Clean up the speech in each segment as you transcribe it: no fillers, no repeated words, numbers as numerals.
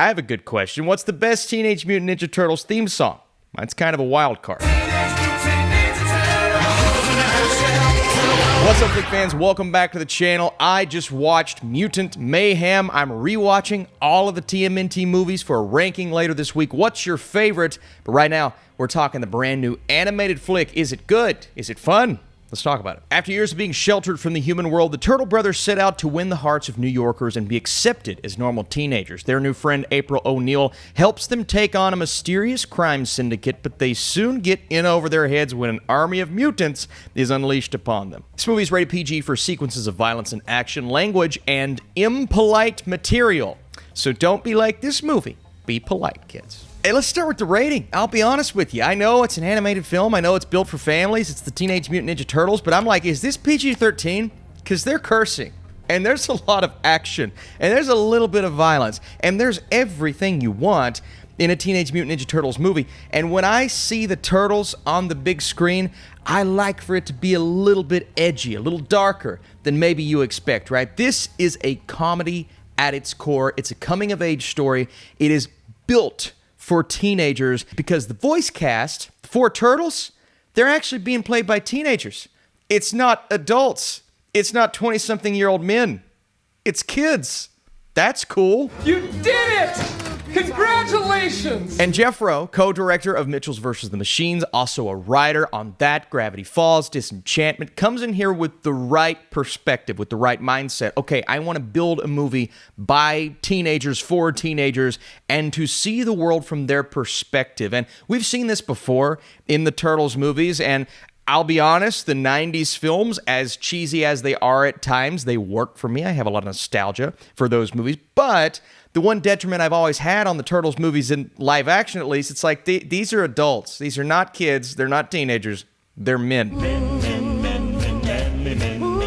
I have a good question. What's the best Teenage Mutant Ninja Turtles theme song? Mine's kind of a wild card. What's up, Flick fans? Welcome back to the channel. I just watched Mutant Mayhem. I'm rewatching all of the TMNT movies for a ranking later this week. What's your favorite? But right now, we're talking the brand new animated flick. Is it good? Is it fun? Let's talk about it. After years of being sheltered from the human world, the Turtle Brothers set out to win the hearts of New Yorkers and be accepted as normal teenagers. Their new friend, April O'Neil, helps them take on a mysterious crime syndicate, but they soon get in over their heads when an army of mutants is unleashed upon them. This movie is rated PG for sequences of violence and action, language, and impolite material. So don't be like this movie. Be polite, kids. Hey, let's start with the rating. I'll be honest with you. I know it's an animated film. I know it's built for families. It's the Teenage Mutant Ninja Turtles. But I'm like, is this PG-13? Because they're cursing. And there's a lot of action. And there's a little bit of violence. And there's everything you want in a Teenage Mutant Ninja Turtles movie. And when I see the Turtles on the big screen, I like for it to be a little bit edgy, a little darker than maybe you expect, right? This is a comedy at its core. It's a coming-of-age story. It is built for teenagers because the voice cast for Turtles, they're actually being played by teenagers. It's not adults. It's not 20-something-year-old men. It's kids. That's cool. You did it! Congratulations! And Jeff Rowe, co-director of Mitchell's vs. the Machines, also a writer on that, Gravity Falls, Disenchantment, comes in here with the right perspective, with the right mindset. Okay, I want to build a movie by teenagers, for teenagers, and to see the world from their perspective. And we've seen this before in the Turtles movies, and I'll be honest, the 90s films, as cheesy as they are at times, they work for me. I have a lot of nostalgia for those movies, but the one detriment I've always had on the Turtles movies, in live action at least, it's like these are adults. These are not kids. They're not teenagers. They're men.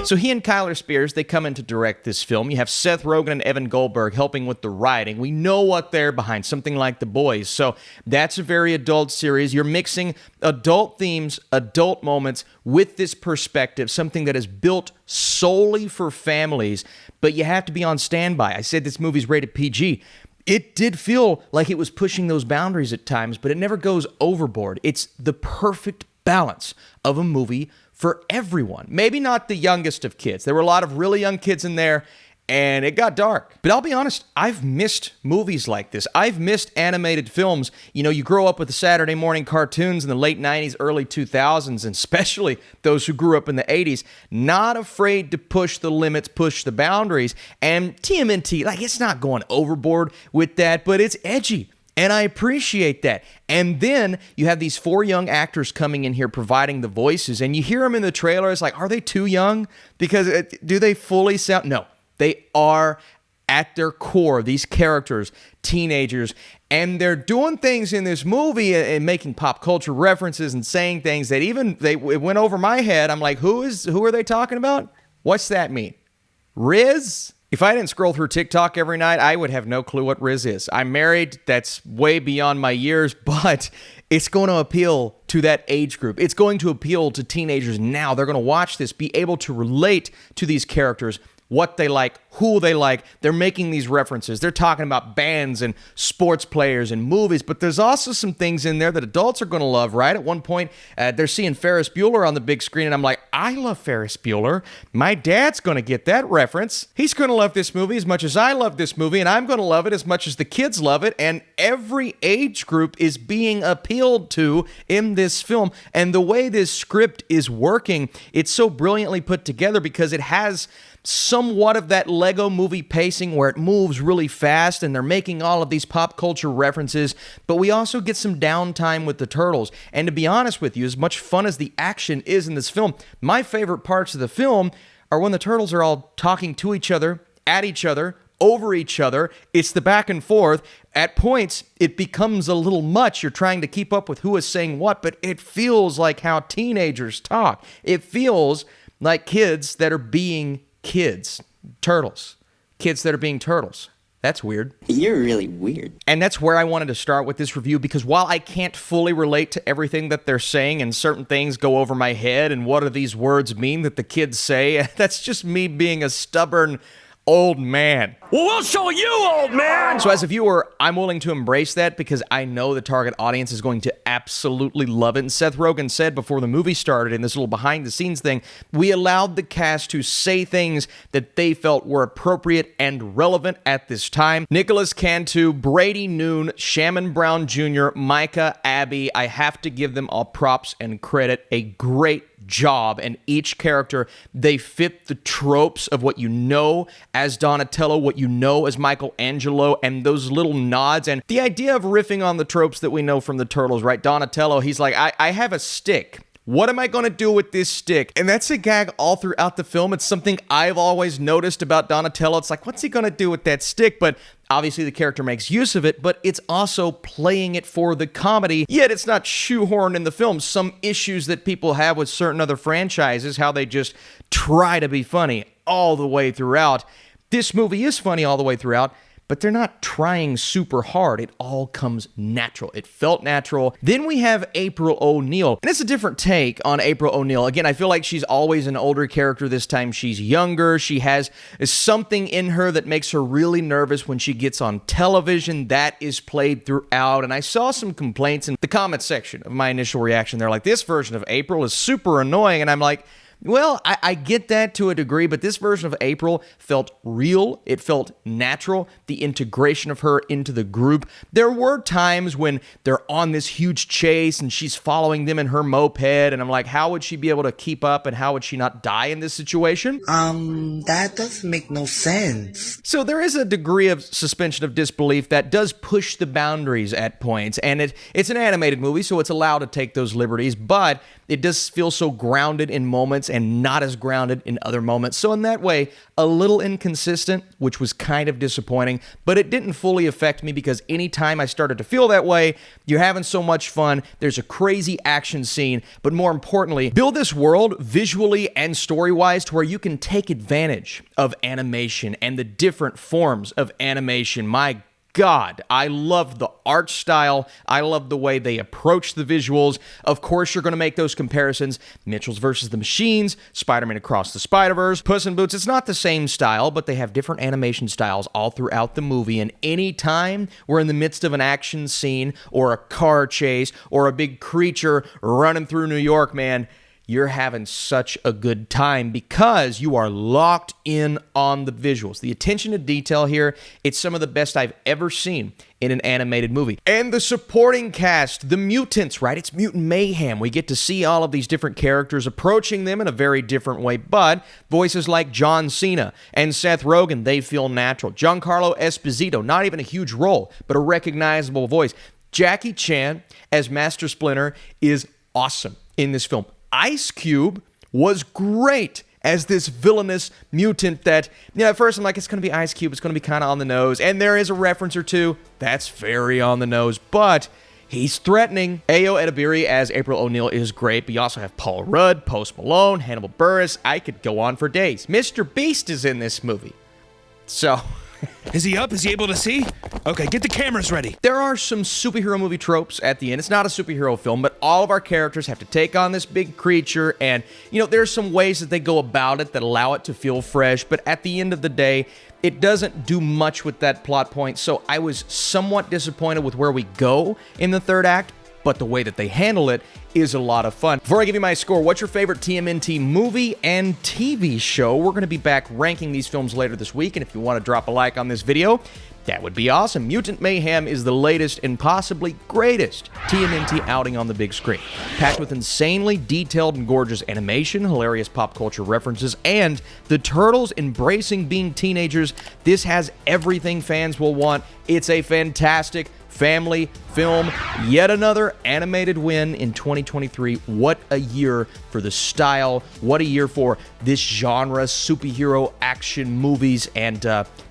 So he and Kyler Spears, they come in to direct this film. You have Seth Rogen and Evan Goldberg helping with the writing. We know what they're behind, something like The Boys. So that's a very adult series. You're mixing adult themes, adult moments with this perspective, something that is built solely for families, but you have to be on standby. I said this movie's rated PG. It did feel like it was pushing those boundaries at times, but it never goes overboard. It's the perfect balance of a movie for everyone. Maybe not the youngest of kids. There were a lot of really young kids in there, and it got dark. But I'll be honest, I've missed movies like this. I've missed animated films. You know, you grow up with the Saturday morning cartoons in the late 90s, early 2000s, and especially those who grew up in the 80s, not afraid to push the limits, push the boundaries. And TMNT, like, it's not going overboard with that, but it's edgy. And I appreciate that. And then you have these 4 young actors coming in here providing the voices, and you hear them in the trailer. It's like, are they too young? Because do they fully sound? No, they are at their core, these characters, teenagers, and they're doing things in this movie and making pop culture references and saying things that it went over my head. I'm like, who are they talking about? What's that mean? Riz? If I didn't scroll through TikTok every night, I would have no clue what Riz is. I'm married. That's way beyond my years, but it's going to appeal to that age group. It's going to appeal to teenagers now. They're going to watch this, be able to relate to these characters, what they like, who they like. They're making these references. They're talking about bands and sports players and movies, but there's also some things in there that adults are going to love, right? At one point, they're seeing Ferris Bueller on the big screen, and I'm like, I love Ferris Bueller. My dad's going to get that reference. He's going to love this movie as much as I love this movie, and I'm going to love it as much as the kids love it, and every age group is being appealed to in this film. And the way this script is working, it's so brilliantly put together because it has somewhat of that Lego movie pacing where it moves really fast and they're making all of these pop culture references, but we also get some downtime with the Turtles. And to be honest with you, as much fun as the action is in this film, my favorite parts of the film are when the Turtles are all talking to each other, at each other, over each other. It's the back and forth. At points, it becomes a little much. You're trying to keep up with who is saying what, but it feels like how teenagers talk. It feels like kids that are being kids. Turtles. Kids that are being turtles. That's weird. You're really weird. And that's where I wanted to start with this review, because while I can't fully relate to everything that they're saying and certain things go over my head and what do these words mean that the kids say, that's just me being a stubborn old man. Well, we'll show you, old man! So as a viewer, I'm willing to embrace that because I know the target audience is going to absolutely love it. And Seth Rogen said before the movie started in this little behind-the-scenes thing, we allowed the cast to say things that they felt were appropriate and relevant at this time. Nicholas Cantu, Brady Noon, Shamon Brown Jr., Micah, Abby, I have to give them all props and credit. A great job, and each character, they fit the tropes of what you know as Donatello, what you know as Michelangelo, and those little nods, and the idea of riffing on the tropes that we know from the Turtles, right? Donatello, he's like, I have a stick. What am I going to do with this stick? And that's a gag all throughout the film. It's something I've always noticed about Donatello. It's like, what's he going to do with that stick? But obviously the character makes use of it, but it's also playing it for the comedy, yet it's not shoehorned in the film. Some issues that people have with certain other franchises, how they just try to be funny all the way throughout. This movie is funny all the way throughout, but they're not trying super hard. It all comes natural. It felt natural. Then we have April O'Neil, and it's a different take on April O'Neil. Again, I feel like she's always an older character. This time she's younger. She has something in her that makes her really nervous when she gets on television. That is played throughout, and I saw some complaints in the comment section of my initial reaction. They're like, this version of April is super annoying, and I'm like, well, I get that to a degree, but this version of April felt real. It felt natural. The integration of her into the group. There were times when they're on this huge chase and she's following them in her moped, and I'm like, how would she be able to keep up and how would she not die in this situation? That doesn't make no sense. So there is a degree of suspension of disbelief that does push the boundaries at points, and it's an animated movie, so it's allowed to take those liberties, but it does feel so grounded in moments and not as grounded in other moments. So in that way, a little inconsistent, which was kind of disappointing, but it didn't fully affect me because anytime I started to feel that way, you're having so much fun, there's a crazy action scene, but more importantly, build this world visually and story-wise to where you can take advantage of animation and the different forms of animation. My God, I love the art style. I love the way they approach the visuals. Of course, you're going to make those comparisons. Mitchell's versus the Machines, Spider-Man Across the Spider-Verse, Puss in Boots. It's not the same style, but they have different animation styles all throughout the movie. And any time we're in the midst of an action scene or a car chase or a big creature running through New York, man, you're having such a good time because you are locked in on the visuals. The attention to detail here, it's some of the best I've ever seen in an animated movie. And the supporting cast, the mutants, right? It's Mutant Mayhem. We get to see all of these different characters approaching them in a very different way, but voices like John Cena and Seth Rogen, they feel natural. Giancarlo Esposito, not even a huge role, but a recognizable voice. Jackie Chan as Master Splinter is awesome in this film. Ice Cube was great as this villainous mutant that, at first I'm like, it's going to be Ice Cube, it's going to be kind of on the nose, and there is a reference or two that's very on the nose, but he's threatening. Ayo Edebiri as April O'Neil is great, but you also have Paul Rudd, Post Malone, Hannibal Buress. I could go on for days. Mr. Beast is in this movie. So Is he up? Is he able to see? Okay, get the cameras ready. there are some superhero movie tropes at the end. It's not a superhero film, but all of our characters have to take on this big creature, and, there's some ways that they go about it that allow it to feel fresh, but at the end of the day, it doesn't do much with that plot point, so I was somewhat disappointed with where we go in the third act, but the way that they handle it is a lot of fun. Before I give you my score, what's your favorite TMNT movie and TV show? We're going to be back ranking these films later this week, and if you want to drop a like on this video, that would be awesome. Mutant Mayhem is the latest and possibly greatest TMNT outing on the big screen. Packed with insanely detailed and gorgeous animation, hilarious pop culture references, and the Turtles embracing being teenagers, this has everything fans will want. It's a fantastic family film. Yet another animated win in 2023. What a year for the style. What a year for this genre, superhero action movies. And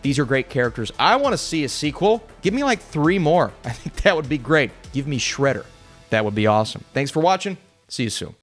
these are great characters. I want to see a sequel. Give me like 3 more. I think that would be great. Give me Shredder. That would be awesome. Thanks for watching. See you soon.